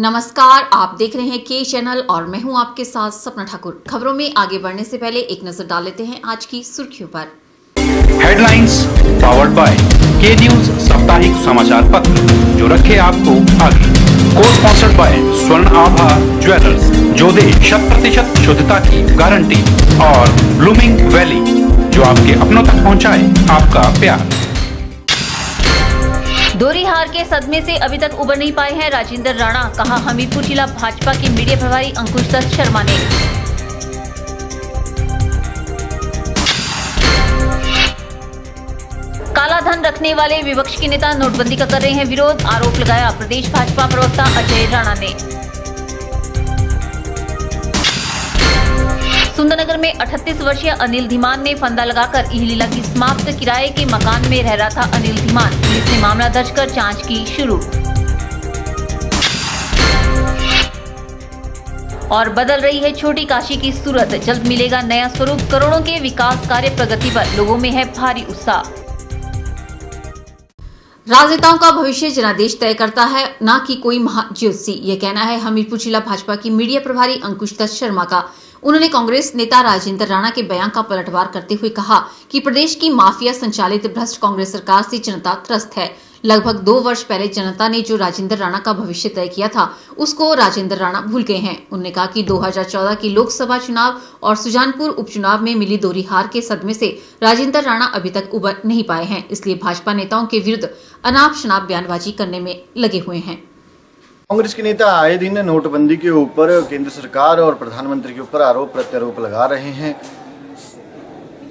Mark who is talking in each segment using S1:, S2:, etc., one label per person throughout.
S1: नमस्कार, आप देख रहे हैं के चैनल और मैं हूं आपके साथ सपना ठाकुर। खबरों में आगे बढ़ने से पहले एक नजर डाल लेते हैं आज की सुर्खियों पर।
S2: हेडलाइंस पावर्ड बाय के न्यूज साप्ताहिक समाचार पत्र, जो रखे आपको आगे। को स्पॉन्सर्ड बाय स्वर्ण आभा ज्वेलर्स, जो दे 100% शुद्धता की गारंटी, और ब्लूमिंग वैली, जो आपके अपनों तक पहुंचाए आपका प्यार।
S3: दोहरी हार के सदमे से अभी तक उबर नहीं पाए हैं राजेंद्र राणा, कहा हमीरपुर जिला भाजपा के मीडिया प्रभारी अंकुश दत्त शर्मा ने। काला धन रखने वाले विपक्ष के नेता नोटबंदी का कर रहे हैं विरोध, आरोप लगाया प्रदेश भाजपा प्रवक्ता अजय राणा ने। सुंदरनगर में 38 वर्षीय अनिल धीमान ने फंदा लगाकर ईहलीला की समाप्त किराए के मकान में रह रहा था अनिल धीमान। पुलिस ने मामला दर्ज कर जांच की शुरू। और बदल रही है छोटी काशी की सूरत, जल्द मिलेगा नया स्वरूप। करोड़ों के विकास कार्य प्रगति पर लोगों में है भारी उत्साह।
S1: राजनेताओं का भविष्य जनादेश तय करता है, न कि कोई महाज्योतिषी। यह कहना है हमीरपुर जिला भाजपा की मीडिया प्रभारी अंकुश दत्त शर्मा का। उन्होंने कांग्रेस नेता राजेंद्र राणा के बयान का पलटवार करते हुए कहा कि प्रदेश की माफिया संचालित भ्रष्ट कांग्रेस सरकार से जनता त्रस्त है। लगभग 2 वर्ष पहले जनता ने जो राजेंद्र राणा का भविष्य तय किया था, उसको राजेंद्र राणा भूल गए हैं। उन्होंने कहा कि 2014 की लोकसभा चुनाव और सुजानपुर उपचुनाव में मिली दोहरी हार के सदमे से राजेंद्र राणा अभी तक उबर नहीं पाए हैं। इसलिए भाजपा नेताओं के विरुद्ध अनाप शनाप बयानबाजी करने में लगे हुए हैं।
S4: कांग्रेस के नेता आए दिन नोटबंदी के ऊपर केंद्र सरकार और प्रधानमंत्री के ऊपर आरोप प्रत्यारोप लगा रहे हैं,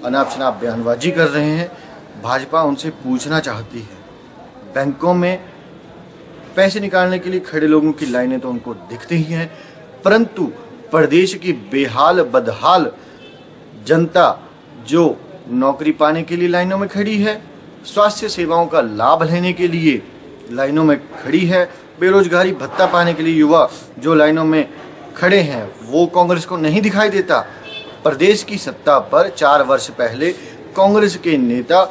S4: अनाप शनाप बयानबाजी कर रहे हैं। भाजपा उनसे पूछना चाहती है, बैंकों में पैसे निकालने के लिए खड़े लोगों की लाइनें तो उनको दिखती ही हैं, परंतु प्रदेश की बेहाल बदहाल जनता जो नौकरी पाने के लिए लाइनों में खड़ी है, स्वास्थ्य सेवाओं का लाभ लेने के लिए लाइनों में खड़ी है, बेरोजगारी भत्ता पाने के लिए युवा जो लाइनों में खड़े हैं, वो कांग्रेस को नहीं दिखाई देता। प्रदेश की सत्ता पर 4 वर्ष पहले कांग्रेस के नेता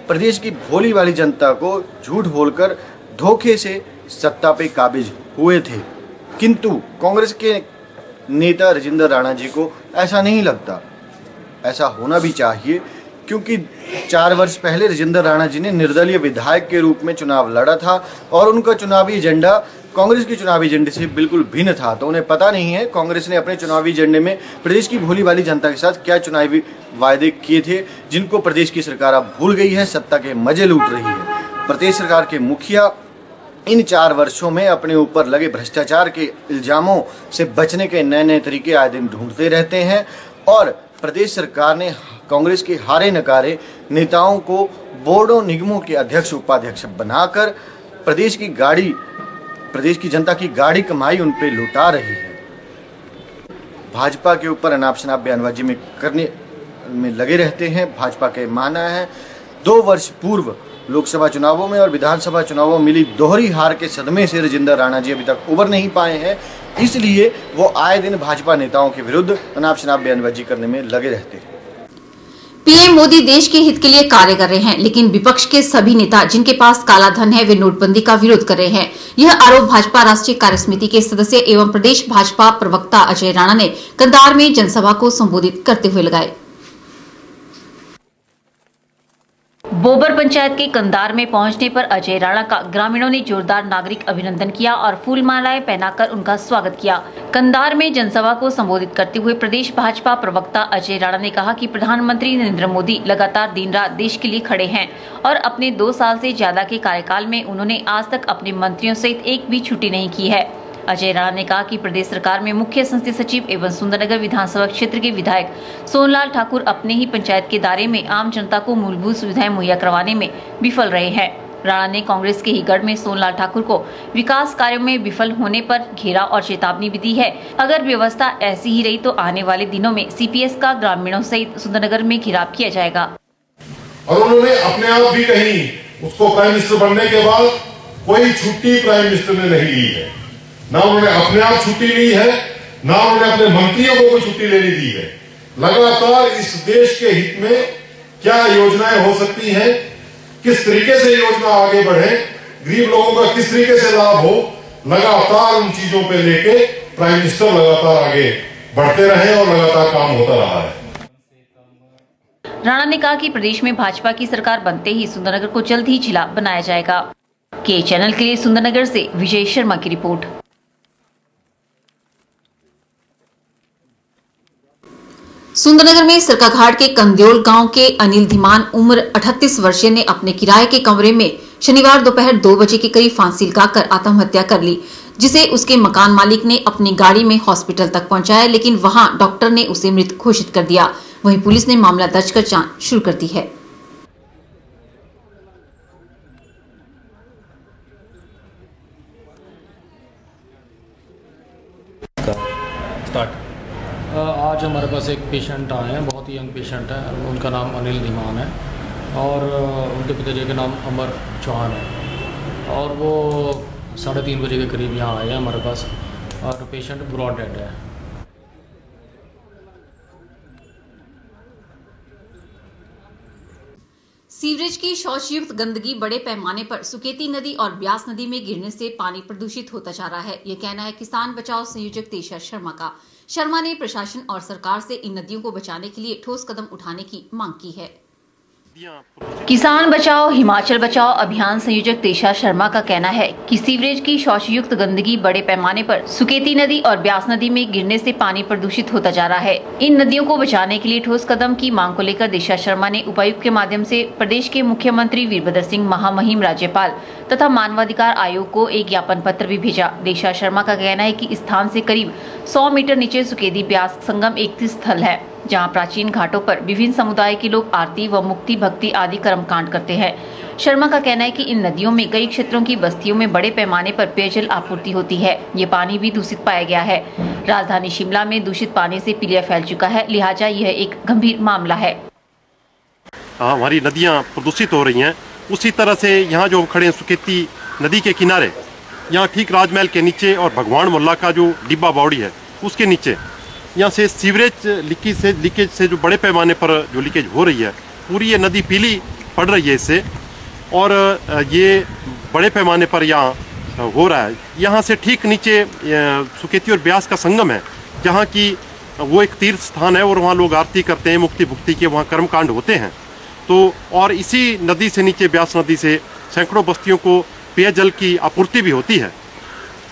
S4: प्रदेश की भोली वाली जनता को झूठ बोलकर धोखे से सत्ता पे काबिज हुए थे, किंतु कांग्रेस के नेता राजेंद्र राणा जी को ऐसा नहीं लगता। ऐसा होना भी चाहिए, क्योंकि 4 वर्ष पहले राजेंद्र राणा जी ने निर्दलीय विधायक के रूप में चुनाव लड़ा था और उनका चुनावी एजेंडा कांग्रेस के चुनावी एजेंडे से बिल्कुल भिन्न था। तो उन्हें पता नहीं है कांग्रेस ने अपने चुनावी एजेंडे में प्रदेश की भोली वाली जनता के साथ क्या चुनावी वायदे किए थे, जिनको प्रदेश की सरकार अब भूल गई है, सत्ता के मजे लूट रही है। प्रदेश सरकार के मुखिया इन 4 वर्षों में अपने ऊपर लगे भ्रष्टाचार के इल्जामों से बचने के नए नए तरीके आए दिन ढूंढते रहते हैं, और प्रदेश सरकार ने कांग्रेस के हारे नकारे नेताओं को बोर्डों निगमों के अध्यक्ष उपाध्यक्ष बनाकर प्रदेश की जनता की गाड़ी कमाई उन पे लुटा रही है। भाजपा के ऊपर अनाप शनाप बयानबाजी में करने में लगे रहते हैं। भाजपा का मानना है 2 वर्ष पूर्व लोकसभा चुनावों में और विधानसभा चुनावों में मिली दोहरी हार के सदमे से राजेंद्र राणा जी अभी तक उबर नहीं पाए हैं, इसलिए वो आए दिन भाजपा नेताओं के विरुद्ध अनाप शनाप बयानबाजी करने में लगे रहते हैं।
S1: पीएम मोदी देश के हित के लिए कार्य कर रहे हैं, लेकिन विपक्ष के सभी नेता जिनके पास काला धन है वे नोटबंदी का विरोध कर रहे हैं। यह आरोप भाजपा राष्ट्रीय कार्यसमिति के सदस्य एवं प्रदेश भाजपा प्रवक्ता अजय राणा ने कंधार में जनसभा को संबोधित करते हुए लगाए।
S3: बोबर पंचायत के कंधार में पहुंचने पर अजय राणा का ग्रामीणों ने जोरदार नागरिक अभिनंदन किया और फूल मालाएं पहनाकर उनका स्वागत किया। कंधार में जनसभा को संबोधित करते हुए प्रदेश भाजपा प्रवक्ता अजय राणा ने कहा कि प्रधानमंत्री नरेंद्र मोदी लगातार दिन रात देश के लिए खड़े हैं और अपने 2 साल से ज्यादा के कार्यकाल में उन्होंने आज तक अपने मंत्रियों सहित एक भी छुट्टी नहीं की है। अजय राणा ने कहा कि प्रदेश सरकार में मुख्य संसदीय सचिव एवं सुंदरनगर विधानसभा क्षेत्र के विधायक सोनलाल ठाकुर अपने ही पंचायत के दायरे में आम जनता को मूलभूत सुविधाएं मुहैया करवाने में विफल रहे हैं। राणा ने कांग्रेस के ही गढ़ में सोनलाल ठाकुर को विकास कार्यों में विफल होने पर घेरा और चेतावनी भी दी है। अगर व्यवस्था ऐसी ही रही तो आने वाले दिनों में सीपीएस का ग्रामीणों सहित सुंदरनगर में घेराव किया जाएगा।
S5: और उन्होंने अपने आप भी कही, उसको प्राइम मिनिस्टर बनने के बाद कोई छुट्टी प्राइम मिनिस्टर ने नहीं ली है, ना उन्होंने अपने आप छुट्टी ली है, ना उन्होंने अपने मंत्रियों को कोई छुट्टी लेने दी है। लगातार इस देश के हित में क्या योजनाएं हो सकती हैं, किस तरीके से योजना आगे बढ़े, गरीब लोगों का किस तरीके से लाभ हो, लगातार उन चीजों पे लेके प्राइम मिनिस्टर लगातार आगे बढ़ते रहे और लगातार काम होता रहा है।
S3: राणा ने कहा कि प्रदेश में भाजपा की सरकार बनते ही सुंदरनगर को जल्द ही जिला बनाया जाएगा। के चैनल के लिए सुंदरनगर से विजय शर्मा की रिपोर्ट।
S1: सुंदरनगर में सरकाघाट के कंद्योल गांव के अनिल धीमान उम्र 38 वर्षीय ने अपने किराए के कमरे में शनिवार दोपहर 2 बजे के करीब फांसी लगाकर आत्महत्या कर ली, जिसे उसके मकान मालिक ने अपनी गाड़ी में हॉस्पिटल तक पहुंचाया, लेकिन वहां डॉक्टर ने उसे मृत घोषित कर दिया। वहीं पुलिस ने मामला दर्ज कर जांच शुरू कर दी है।
S6: आज हमारे पास एक पेशेंट आए हैं, बहुत ही यंग पेशेंट है। उनका नाम अनिल धीमान है और उनके पिताजी का नाम अमर चौहान है और वो 3:30 बजे के करीब यहाँ आए हैं हमारे पास और पेशेंट ब्रॉड डेड है।
S1: सीवरेज की शौचयुक्त गंदगी बड़े पैमाने पर सुकेती नदी और ब्यास नदी में गिरने से पानी प्रदूषित होता जा रहा है। ये कहना है किसान बचाओ संयोजक तेजा शर्मा का। शर्मा ने प्रशासन और सरकार से इन नदियों को बचाने के लिए ठोस कदम उठाने की मांग की है।
S3: किसान बचाओ हिमाचल बचाओ अभियान संयोजक तेजा शर्मा का कहना है कि सीवरेज की शौचयुक्त गंदगी बड़े पैमाने पर सुकेती नदी और ब्यास नदी में गिरने से पानी प्रदूषित होता जा रहा है। इन नदियों को बचाने के लिए ठोस कदम की मांग को लेकर तेजा शर्मा ने उपायुक्त के माध्यम से प्रदेश के मुख्यमंत्री वीरभद्र सिंह, महामहिम राज्यपाल तथा मानवाधिकार आयोग को एक ज्ञापन पत्र भी भेजा। तेजा शर्मा का कहना है कि इस स्थान से करीब 100 मीटर नीचे सुकेती ब्यास संगम एक स्थल है, जहां प्राचीन घाटों पर विभिन्न समुदाय के लोग आरती व मुक्ति भक्ति आदि कर्मकांड करते हैं। शर्मा का कहना है कि इन नदियों में कई क्षेत्रों की बस्तियों में बड़े पैमाने पर पेयजल आपूर्ति होती है। ये पानी भी दूषित पाया गया है। राजधानी शिमला में दूषित पानी से पीलिया फैल चुका है, लिहाजा यह एक गंभीर मामला है।
S7: हमारी नदियाँ प्रदूषित हो रही हैं। उसी तरह से यहाँ जो खड़े सुकेती नदी के किनारे, यहाँ ठीक राजमहल के नीचे और भगवान मोहल्ला का जो डिब्बा बावड़ी है उसके नीचे, यहाँ से सीवरेज लीकेज से जो बड़े पैमाने पर जो लीकेज हो रही है, पूरी ये नदी पीली पड़ रही है इससे, और ये बड़े पैमाने पर यहाँ हो रहा है। यहाँ से ठीक नीचे सुकेती और ब्यास का संगम है, जहाँ की वो एक तीर्थ स्थान है और वहाँ लोग आरती करते हैं, मुक्ति भुक्ति के वहाँ कर्मकांड होते हैं। तो और इसी नदी से नीचे ब्यास नदी से सैकड़ों बस्तियों को पेयजल की आपूर्ति भी होती है।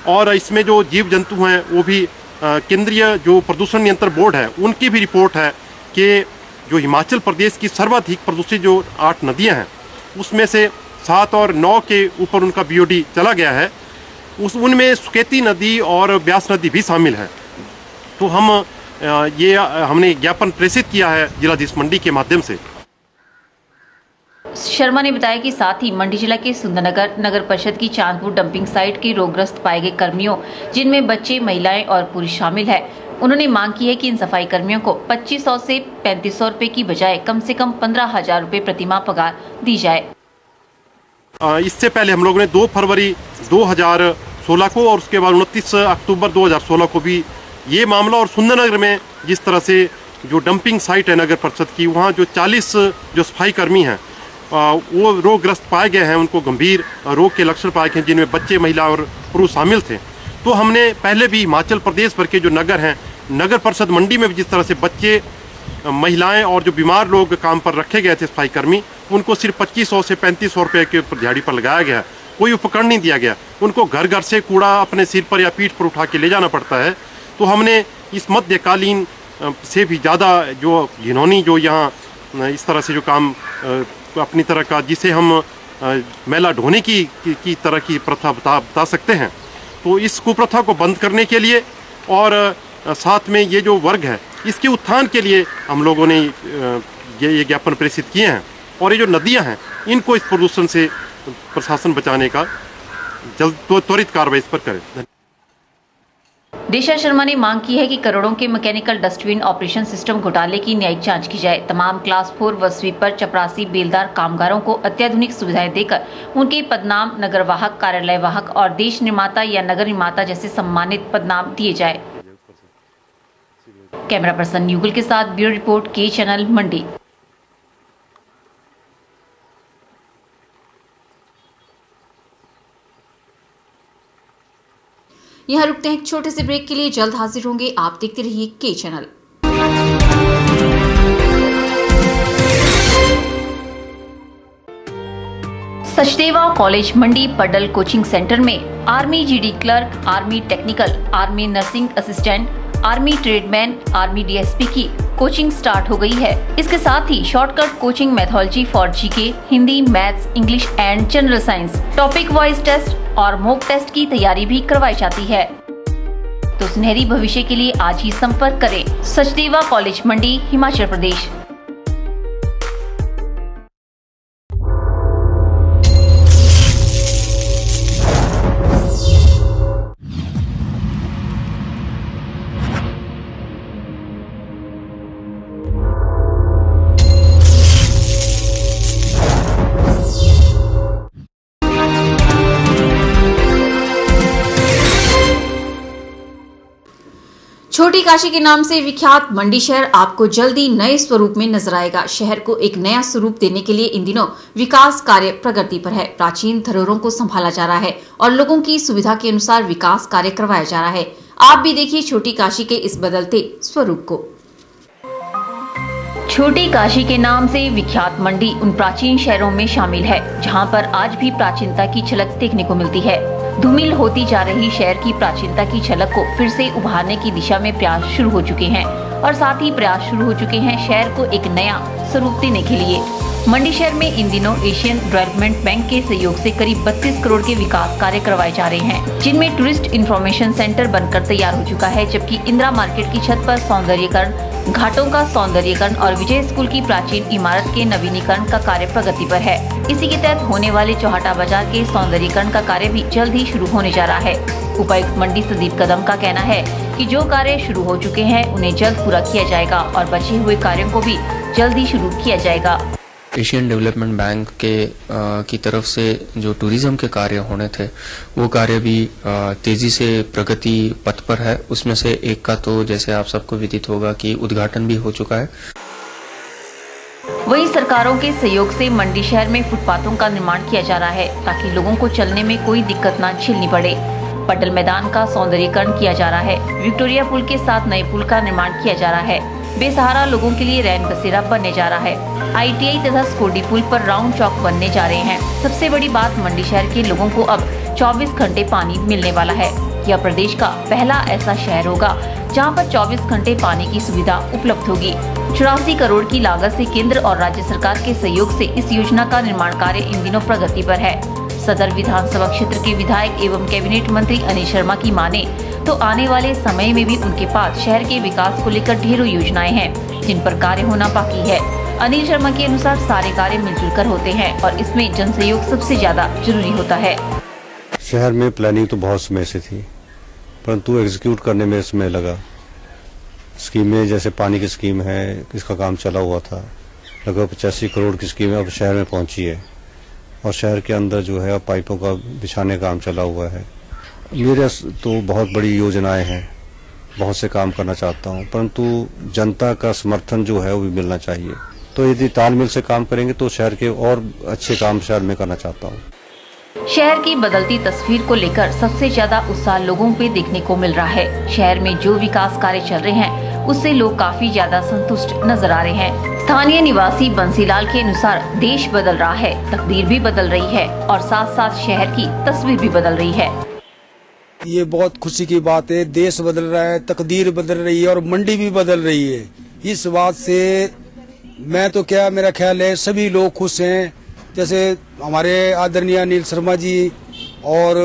S7: और इसमें जो जीव जंतु हैं वो भी केंद्रीय जो प्रदूषण नियंत्रण बोर्ड है उनकी भी रिपोर्ट है कि जो हिमाचल प्रदेश की सर्वाधिक प्रदूषित जो 8 नदियां हैं उसमें से 7 और 9 के ऊपर उनका BOD चला गया है। उनमें सुकेती नदी और ब्यास नदी भी शामिल है। तो हमने ज्ञापन प्रेषित किया है जिलाधीश मंडी के माध्यम से।
S3: शर्मा ने बताया कि साथ ही मंडी जिला के सुंदरनगर नगर परिषद की चांदपुर डंपिंग साइट के रोगग्रस्त पाए गए कर्मियों, जिनमें बच्चे, महिलाएं और पुरुष शामिल है, उन्होंने मांग की है कि इन सफाई कर्मियों को 2500 से 3500 रुपए की बजाय कम से कम 15,000 रुपए प्रतिमाह पगार दी जाए।
S7: इससे पहले हम लोगों ने 2 फरवरी 2016 को और उसके बाद 29 अक्टूबर 2016 को भी ये मामला, और सुंदरनगर में जिस तरह से जो डंपिंग साइट है नगर परिषद की, वहाँ जो 40 जो सफाई कर्मी हैं वो रोगग्रस्त पाए गए हैं, उनको गंभीर रोग के लक्षण पाए गए हैं, जिनमें बच्चे, महिला और पुरुष शामिल थे। तो हमने पहले भी हिमाचल प्रदेश भर के जो नगर हैं, नगर परिषद मंडी में भी जिस तरह से बच्चे, महिलाएं और जो बीमार लोग काम पर रखे गए थे सफाई कर्मी, उनको सिर्फ 2500 से 3500 रुपये के दिहाड़ी पर लगाया गया। कोई उपकरण नहीं दिया गया, उनको घर घर से कूड़ा अपने सिर पर या पीठ पर उठा के ले जाना पड़ता है। तो हमने इस मध्यकालीन से भी ज़्यादा जो घिनौनी जो यहाँ इस तरह से जो काम अपनी तरह का, जिसे हम मैला ढोने की तरह की प्रथा बता सकते हैं, तो इस कुप्रथा को बंद करने के लिए और साथ में ये जो वर्ग है इसके उत्थान के लिए हम लोगों ने ये ज्ञापन प्रेषित किए हैं। और ये जो नदियां हैं इनको इस प्रदूषण से प्रशासन बचाने का जल्द त्वरित कार्रवाई इस पर करे।
S3: तेजा शर्मा ने मांग की है कि करोड़ों के मैकेनिकल डस्टबिन ऑपरेशन सिस्टम घोटाले की न्यायिक जांच की जाए। तमाम क्लास 4 व स्वीपर, चपरासी, बेलदार कामगारों को अत्याधुनिक सुविधाएं देकर उनके पदनाम नगरवाहक, कार्यालयवाहक और देश निर्माता या नगर निर्माता जैसे सम्मानित पदनाम दिए जाए। कैमरा पर्सन युगल के साथ ब्यूरो रिपोर्ट, के चैनल मंडी।
S1: यहाँ रुकते हैं एक छोटे से ब्रेक के लिए, जल्द हाजिर होंगे। आप देखते रहिए के channel.
S3: Sachdeva college Mandi Paddal coaching centre में army GD clerk, army technical, army nursing assistant, army tradesman, army DSP की कोचिंग स्टार्ट हो गई है। इसके साथ ही shortcut coaching methodology for GK, Hindi, maths, English and general science, topic wise test और mock test की तैयारी भी करवाई जाती है। तो सुनहरी भविष्य के लिए आज ही संपर्क करें सचदेवा कॉलेज मंडी, हिमाचल प्रदेश।
S1: छोटी काशी के नाम से विख्यात मंडी शहर आपको जल्दी नए स्वरूप में नजर आएगा। शहर को एक नया स्वरूप देने के लिए इन दिनों विकास कार्य प्रगति पर है। प्राचीन धरोहरों को संभाला जा रहा है और लोगों की सुविधा के अनुसार विकास कार्य करवाया जा रहा है। आप भी देखिए छोटी काशी के इस बदलते स्वरूप को।
S3: छोटी काशी के नाम से विख्यात मंडी उन प्राचीन शहरों में शामिल है जहां पर आज भी प्राचीनता की झलक देखने को मिलती है। धूमिल होती जा रही शहर की प्राचीनता की झलक को फिर से उभारने की दिशा में प्रयास शुरू हो चुके हैं और साथ ही प्रयास शुरू हो चुके हैं शहर को एक नया स्वरूप देने के लिए। मंडी शहर में इन दिनों एशियन डेवलपमेंट बैंक के सहयोग से करीब 32 करोड़ के विकास कार्य करवाए जा रहे हैं, जिनमें टूरिस्ट इंफॉर्मेशन सेंटर बनकर तैयार हो चुका है, जबकि इंदिरा मार्केट की छत पर सौंदर्यीकरण, घाटों का सौंदर्यीकरण और विजय स्कूल की प्राचीन इमारत के नवीनीकरण का कार्य प्रगति पर है। इसी के तहत होने वाले चौहाटा बाजार के सौंदर्यीकरण का कार्य भी जल्द ही शुरू होने जा रहा है। उपायुक्त मंडी संदीप कदम का कहना है कि जो कार्य शुरू हो चुके हैं उन्हें जल्द पूरा किया जाएगा और बचे हुए कार्यों को भी जल्द ही शुरू किया जाएगा।
S8: एशियन डेवलपमेंट बैंक की तरफ से जो टूरिज्म के कार्य होने थे वो कार्य भी तेजी से प्रगति पथ पर है। उसमें से एक का तो जैसे आप सबको विदित होगा कि उद्घाटन भी हो चुका है।
S3: वहीं सरकारों के सहयोग से मंडी शहर में फुटपाथों का निर्माण किया जा रहा है ताकि लोगों को चलने में कोई दिक्कत न झेलनी पड़े। पटल मैदान का सौंदर्यीकरण किया जा रहा है। विक्टोरिया पुल के साथ नए पुल का निर्माण किया जा रहा है। बेसहारा लोगों के लिए रैन बसेरा बनने जा रहा है। आईटीआई तथा स्कोडी पुल पर राउंड चौक बनने जा रहे हैं। सबसे बड़ी बात, मंडी शहर के लोगों को अब 24 घंटे पानी मिलने वाला है। यह प्रदेश का पहला ऐसा शहर होगा जहां पर 24 घंटे पानी की सुविधा उपलब्ध होगी। 84 करोड़ की लागत से केंद्र और राज्य सरकार के सहयोग से इस योजना का निर्माण कार्य इन दिनों प्रगति पर है। सदर विधानसभा क्षेत्र के विधायक एवं कैबिनेट मंत्री अनिल शर्मा की माने तो आने वाले समय में भी उनके पास शहर के विकास को लेकर ढेरों योजनाएं हैं जिन पर कार्य होना बाकी है। अनिल शर्मा के अनुसार सारे कार्य मिलजुल कर होते हैं और इसमें जन सहयोग सबसे ज्यादा जरूरी होता है।
S9: शहर में प्लानिंग तो बहुत समय से थी, परंतु एग्जीक्यूट करने में समय लगा। स्कीमें जैसे पानी की स्कीम है, इसका काम चला हुआ था। लगभग 85 करोड़ की स्कीम अब शहर में पहुंची है और शहर के अंदर जो है पाइपों का बिछाने का काम चला हुआ है। मेरे तो बहुत बड़ी योजनाएं हैं, बहुत से काम करना चाहता हूं, परंतु जनता का समर्थन जो है वो भी मिलना चाहिए। तो यदि तालमेल से काम करेंगे तो शहर के और अच्छे काम शहर में करना चाहता हूं।
S3: शहर की बदलती तस्वीर को लेकर सबसे ज्यादा उत्साह लोगों पे देखने को मिल रहा है। शहर में जो विकास कार्य चल रहे हैं उससे लोग काफी ज्यादा संतुष्ट नजर आ रहे हैं। स्थानीय निवासी बंसीलाल के अनुसार देश बदल रहा है, तकदीर भी बदल रही है और साथ साथ शहर की तस्वीर भी बदल रही है।
S10: ये बहुत खुशी की बात है। देश बदल रहा है, तकदीर बदल रही है और मंडी भी बदल रही है। इस बात से मैं तो क्या, मेरा ख्याल है सभी लोग खुश हैं। जैसे हमारे आदरणीय अनिल शर्मा जी और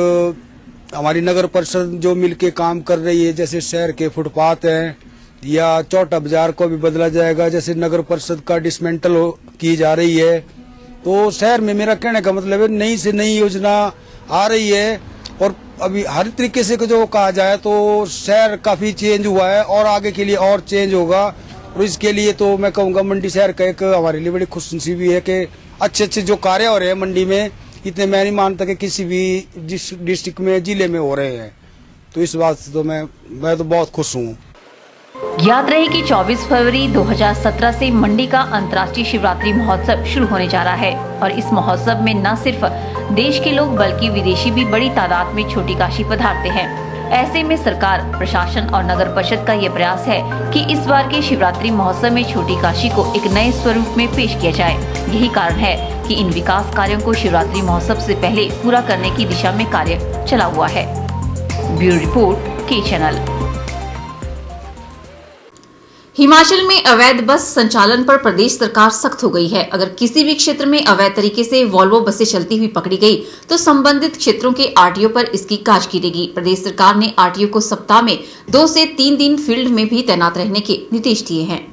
S10: हमारी नगर परिषद जो मिलके काम कर रही है, जैसे शहर के फुटपाथ हैं या चौटा बाजार को भी बदला जाएगा, जैसे नगर परिषद का डिसमेंटल की जा रही है। तो शहर में मेरा कहने का मतलब है नई से नई योजना आ रही है और अभी हर तरीके से जो कहा जाए तो शहर काफी चेंज हुआ है और आगे के लिए और चेंज होगा। और इसके लिए तो मैं कहूँगा मंडी शहर का एक हमारे लिए बड़ी खुशनसीबी है कि अच्छे अच्छे जो कार्य हो रहे हैं मंडी में, इतने मैं नहीं मानता कि किसी भी डिस्ट्रिक्ट में, जिले में हो रहे हैं। तो इस बात से तो मैं तो बहुत खुश हूँ।
S3: याद रहे कि 24 फरवरी 2017 से मंडी का अंतर्राष्ट्रीय शिवरात्रि महोत्सव शुरू होने जा रहा है और इस महोत्सव में न सिर्फ देश के लोग बल्कि विदेशी भी बड़ी तादाद में छोटी काशी पधारते हैं। ऐसे में सरकार, प्रशासन और नगर परिषद का ये प्रयास है कि इस बार के शिवरात्रि महोत्सव में छोटी काशी को एक नए स्वरूप में पेश किया जाए। यही कारण है कि इन विकास कार्यों को शिवरात्रि महोत्सव से पहले पूरा करने की दिशा में कार्य चला हुआ है। ब्यूरो रिपोर्ट, के चैनल।
S1: हिमाचल में अवैध बस संचालन पर प्रदेश सरकार सख्त हो गई है। अगर किसी भी क्षेत्र में अवैध तरीके से वॉल्वो बसें चलती हुई पकड़ी गई तो संबंधित क्षेत्रों के आरटीओ पर इसकी जांच गिरेगी। प्रदेश सरकार ने आरटीओ को सप्ताह में 2 से 3 दिन फील्ड में भी तैनात रहने के निर्देश दिए हैं।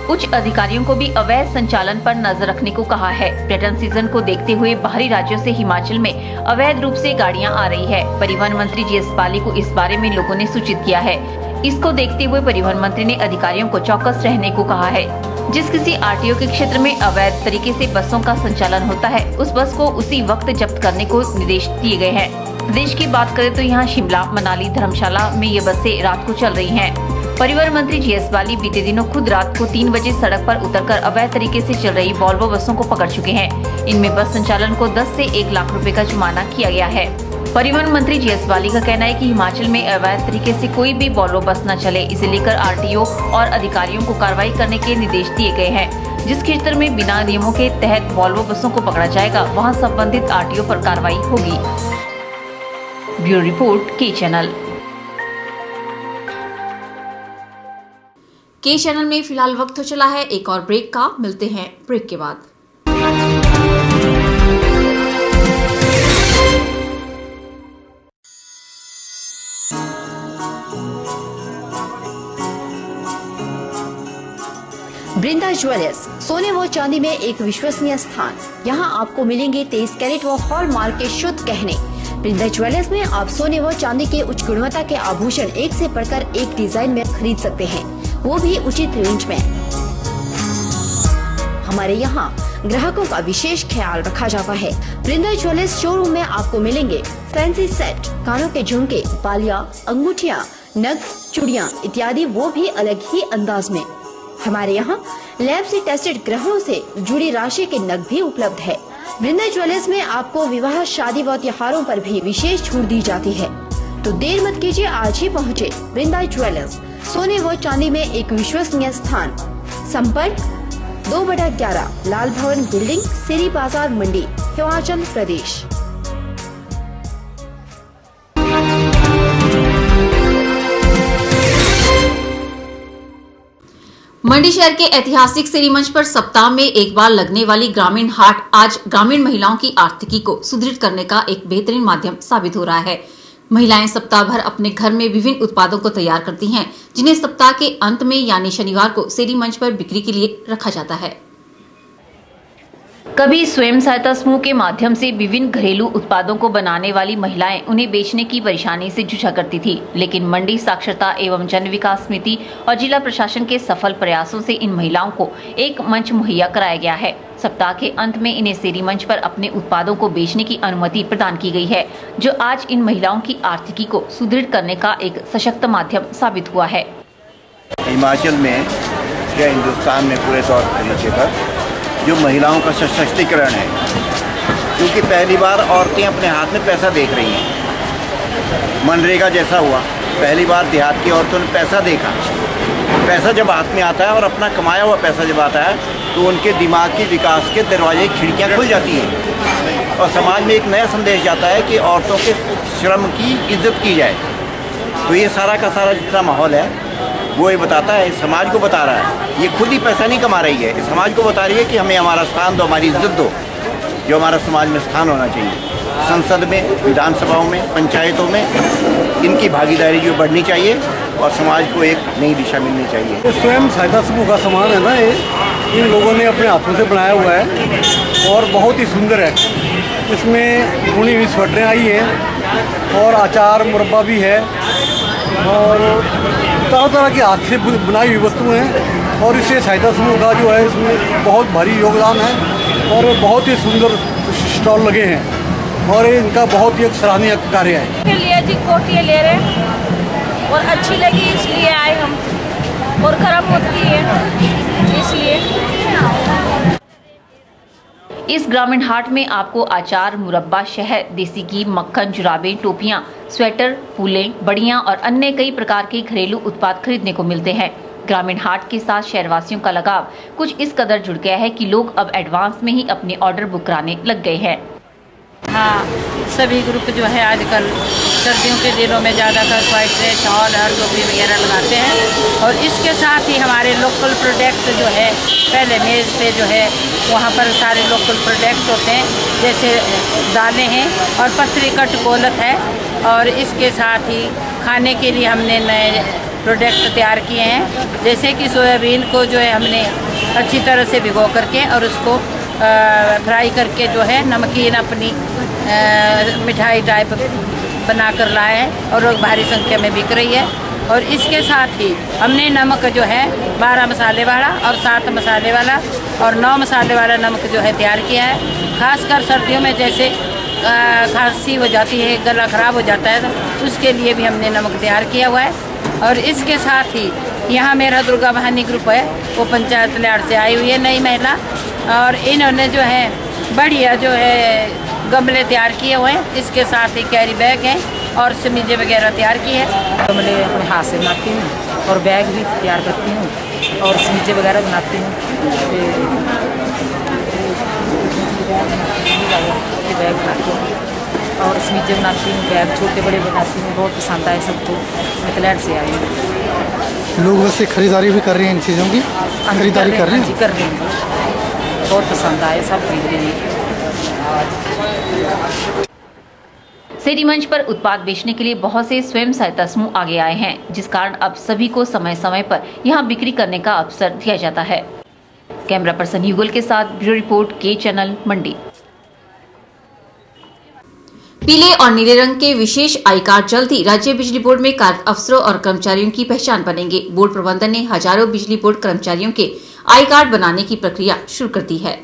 S3: उच्च अधिकारियों को भी अवैध संचालन पर नजर रखने को कहा है। पर्यटन सीजन को देखते हुए बाहरी राज्यों से हिमाचल में अवैध रूप से गाड़ियां आ रही है। परिवहन मंत्री जीएस बाली को इस बारे में लोगों ने सूचित किया है। इसको देखते हुए परिवहन मंत्री ने अधिकारियों को चौकस रहने को कहा है। जिस किसी आरटीओ के क्षेत्र में अवैध तरीके से बसों का संचालन होता है, उस बस को उसी वक्त जब्त करने को निर्देश दिए गए हैं। प्रदेश की बात करें तो यहाँ शिमला, मनाली, धर्मशाला में ये बसें रात को चल रही हैं। परिवहन मंत्री जीएस बाली बीते दिनों खुद रात को 3 बजे सड़क पर उतरकर अवैध तरीके से चल रही वॉल्वो बसों को पकड़ चुके हैं। इनमें बस संचालन को 10 से 1 लाख रुपए का जुर्माना किया गया है। परिवहन मंत्री जीएस बाली का कहना है कि हिमाचल में अवैध तरीके से कोई भी वॉल्वो बस न चले, इसे लेकर आरटीओ और अधिकारियों को कार्रवाई करने के निर्देश दिए गए हैं। जिस क्षेत्र में बिना नियमों के तहत वॉल्वो बसों को पकड़ा जाएगा, वहां संबंधित आरटीओ पर कार्रवाई होगी। ब्यूरो रिपोर्ट, के चैनल।
S1: के चैनल में फिलहाल वक्त हो चला है एक और ब्रेक का। मिलते हैं ब्रेक के बाद।
S11: बृंदा ज्वेलर्स, सोने व चांदी में एक विश्वसनीय स्थान। यहाँ आपको मिलेंगे 23 कैरेट व हॉलमार्क के शुद्ध गहने। बृंदा ज्वेलर्स में आप सोने व चांदी के उच्च गुणवत्ता के आभूषण एक से बढ़कर एक डिजाइन में खरीद सकते हैं, वो भी उचित रेंज में। हमारे यहाँ ग्राहकों का विशेष ख्याल रखा जाता है। बृंदा ज्वेलर्स शोरूम में आपको मिलेंगे फैंसी सेट, कानों के झुमके, बालियां, अंगूठियां, नग, चूड़ियां इत्यादि, वो भी अलग ही अंदाज में। हमारे यहाँ लैब से टेस्टेड ग्रहों से जुड़ी राशि के नग भी उपलब्ध है। बृंदा ज्वेलर्स में आपको विवाह, शादी व त्योहारों पर भी विशेष छूट दी जाती है। तो देर मत कीजिए, आज ही पहुँचे बृंदा ज्वेलर्स, सोने व चांदी में एक विश्वसनीय स्थान। संपर्क 2/11 लाल भवन बिल्डिंग, सिरी बाजार, मंडी, हिमाचल प्रदेश।
S1: मंडी शहर के ऐतिहासिक सिरी मंच पर सप्ताह में एक बार लगने वाली ग्रामीण हाट आज ग्रामीण महिलाओं की आर्थिकी को सुदृढ़ करने का एक बेहतरीन माध्यम साबित हो रहा है। महिलाएं सप्ताह भर अपने घर में विभिन्न उत्पादों को तैयार करती हैं, जिन्हें सप्ताह के अंत में यानी शनिवार को सिरी मंच पर बिक्री के लिए रखा जाता है।
S3: कभी स्वयं सहायता समूह के माध्यम से विभिन्न घरेलू उत्पादों को बनाने वाली महिलाएं उन्हें बेचने की परेशानी से जूझा करती थी, लेकिन मंडी साक्षरता एवं जन विकास समिति और जिला प्रशासन के सफल प्रयासों से इन महिलाओं को एक मंच मुहैया कराया गया है। सप्ताह के अंत में इन्हें सिरी मंच पर अपने उत्पादों को बेचने की अनुमति प्रदान की गई है, जो आज इन महिलाओं की आर्थिकी को सुदृढ़ करने का एक सशक्त माध्यम साबित हुआ है।
S12: हिमाचल में या हिंदुस्तान में पूरे तौर तरीके पर जो महिलाओं का सशक्तिकरण है, क्योंकि पहली बार औरतें अपने हाथ में पैसा देख रही हैं। मनरेगा जैसा हुआ, पहली बार देहात की औरतों ने पैसा देखा। पैसा जब हाथ में आता है और अपना कमाया हुआ पैसा जब आता है, तो उनके दिमाग के विकास के दरवाजे, खिड़कियां खुल जाती हैं और समाज में एक नया संदेश जाता है कि औरतों के श्रम की इज्जत की जाए। तो ये सारा का सारा जितना माहौल है वो ये बताता है, समाज को बता रहा है, ये खुद ही पैसा नहीं कमा रही है, समाज को बता रही है कि हमें हमारा स्थान दो, हमारी इज्जत दो, जो हमारा समाज में स्थान होना चाहिए। संसद में, विधानसभाओं में, पंचायतों में इनकी भागीदारी जो बढ़नी चाहिए और समाज को एक नई दिशा मिलनी चाहिए।
S13: तो स्वयं सहायता समूह का सामान है ना, ये इन लोगों ने अपने हाथों से बनाया हुआ है और बहुत ही सुंदर है। इसमें बुनी हुई स्वेटरें आई हैं और अचार, मुरब्बा भी है और तरह तरह के हाथ से बनाई हुई वस्तुएं हैं। और इससे सहायता समूह का जो है इसमें बहुत भारी योगदान है और बहुत ही सुंदर स्टॉल लगे हैं और इनका बहुत ही सराहनीय कार्य है।
S14: के लिए जी कोटियाँ ले रहे हैं और अच्छी लगी इसलिए आए हम, और गर्म होती है इसलिए।
S3: इस ग्रामीण हाट में आपको अचार, मुरब्बा, शहद, देसी घी, मक्खन, जुराबें, टोपियां, स्वेटर, फूलें, बड़ियां और अन्य कई प्रकार के घरेलू उत्पाद खरीदने को मिलते हैं। ग्रामीण हाट के साथ शहरवासियों का लगाव कुछ इस कदर जुड़ गया है कि लोग अब एडवांस में ही अपने ऑर्डर बुक कराने लग गए हैं।
S15: हाँ, सभी ग्रुप जो है आजकल सर्दियों के दिनों में ज़्यादातर स्वेटर, शॉल और टोपी वगैरह लगाते हैं और इसके साथ ही हमारे लोकल प्रोडक्ट जो है पहले मेज़ पे जो है वहाँ पर सारे लोकल प्रोडक्ट होते हैं, जैसे दालें हैं और पथरी कट कोलत है और इसके साथ ही खाने के लिए हमने नए प्रोडक्ट तैयार किए हैं, जैसे कि सोयाबीन को जो है हमने अच्छी तरह से भिगो करके और उसको फ्राई करके जो है नमकीन अपनी मिठाई टाइप बना कर लाए हैं और भारी संख्या में बिक रही है। और इसके साथ ही हमने नमक जो है 12 मसाले वाला और 7 मसाले वाला और 9 मसाले वाला नमक जो है तैयार किया है। खासकर सर्दियों में जैसे खांसी हो जाती है, गला ख़राब हो जाता है, तो उसके लिए भी हमने नमक तैयार किया हुआ है। और इसके साथ ही यहाँ मेरा दुर्गा बहानी ग्रुप है, वो पंचायत लिहाड़ से आई हुई है नई महिला, और इन्होंने जो है बढ़िया जो है गमले तैयार किए हुए हैं। इसके साथ ही कैरी बैग हैं और समीजे वगैरह तैयार की है।
S16: गमले अपने हाथ से बनाती हूँ और बैग भी तैयार करती हूँ और समीजे वगैरह बनाती हूँ, बैग बनाती हूँ और समीजे बनाती हूँ, बैग छोटे बड़े बनाती हूँ। बहुत पसंद आए सबको, मैं क्लैट से आई हूँ।
S17: लोग वैसे खरीदारी भी कर रहे हैं इन चीज़ों की, खरीदारी कर रहे हैं?
S16: जी कर रहे हैं, बहुत पसंद आए, सब खरीद रहे हैं।
S3: सिटी मंच पर उत्पाद बेचने के लिए बहुत से स्वयं सहायता समूह आगे आए हैं, जिस कारण अब सभी को समय समय पर यहां बिक्री करने का अवसर दिया जाता है। कैमरा पर्सन युगल के साथ ब्यूरो रिपोर्ट, के चैनल, मंडी।
S1: पीले और नीले रंग के विशेष आई कार्ड जल्द ही राज्य बिजली बोर्ड में कार्य अफसरों और कर्मचारियों की पहचान बनेंगे। बोर्ड प्रबंधन ने हजारों बिजली बोर्ड कर्मचारियों के आई कार्ड बनाने की प्रक्रिया शुरू कर दी है।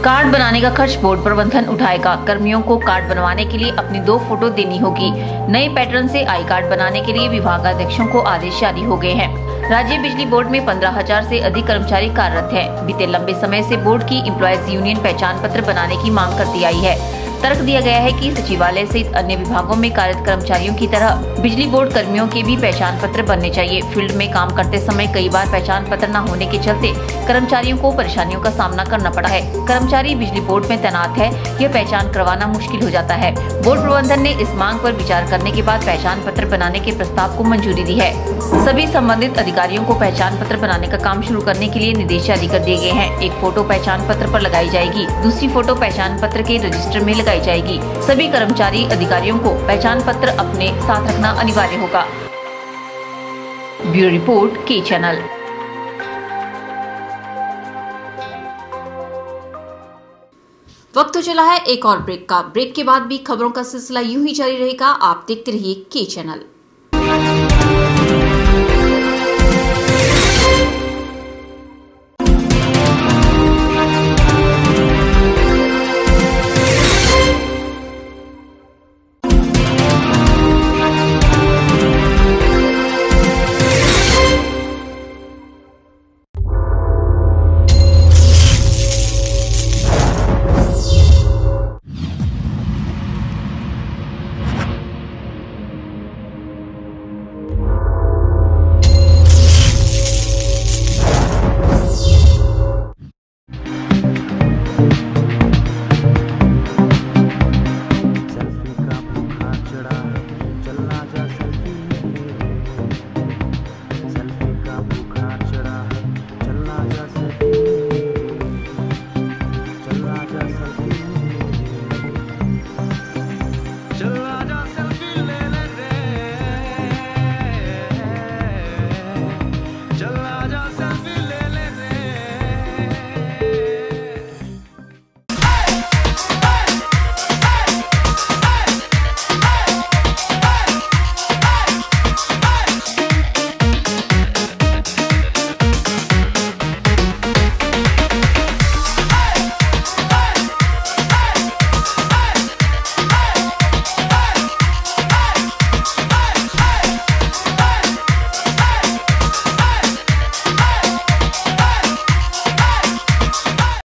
S3: कार्ड बनाने का खर्च बोर्ड प्रबंधन उठाएगा। कर्मियों को कार्ड बनवाने के लिए अपनी 2 फोटो देनी होगी। नए पैटर्न से आई कार्ड बनाने के लिए विभागाध्यक्षों को आदेश जारी हो गए हैं। राज्य बिजली बोर्ड में 15,000 से अधिक कर्मचारी कार्यरत हैं। बीते लंबे समय से बोर्ड की एम्प्लॉयज यूनियन पहचान पत्र बनाने की मांग करती आई है। तर्क दिया गया है कि सचिवालय सहित अन्य विभागों में कार्यरत कर्मचारियों की तरह बिजली बोर्ड कर्मियों के भी पहचान पत्र बनने चाहिए। फील्ड में काम करते समय कई बार पहचान पत्र न होने के चलते कर्मचारियों को परेशानियों का सामना करना पड़ा है। कर्मचारी बिजली बोर्ड में तैनात है, यह पहचान करवाना मुश्किल हो जाता है। बोर्ड प्रबंधन ने इस मांग पर विचार करने के बाद पहचान पत्र बनाने के प्रस्ताव को मंजूरी दी है। सभी संबंधित अधिकारियों को पहचान पत्र बनाने का काम शुरू करने के लिए निर्देश जारी कर दिए गए हैं। एक फोटो पहचान पत्र पर लगाई जाएगी, दूसरी फोटो पहचान पत्र के रजिस्टर में लगाई जाएगी। सभी कर्मचारी अधिकारियों को पहचान पत्र अपने साथ रखना अनिवार्य होगा। ब्यूरो रिपोर्ट, के चैनल।
S1: वक्त तो चला है एक और ब्रेक का। ब्रेक के बाद भी खबरों का सिलसिला यूं ही जारी रहेगा। आप देखते रहिए के चैनल।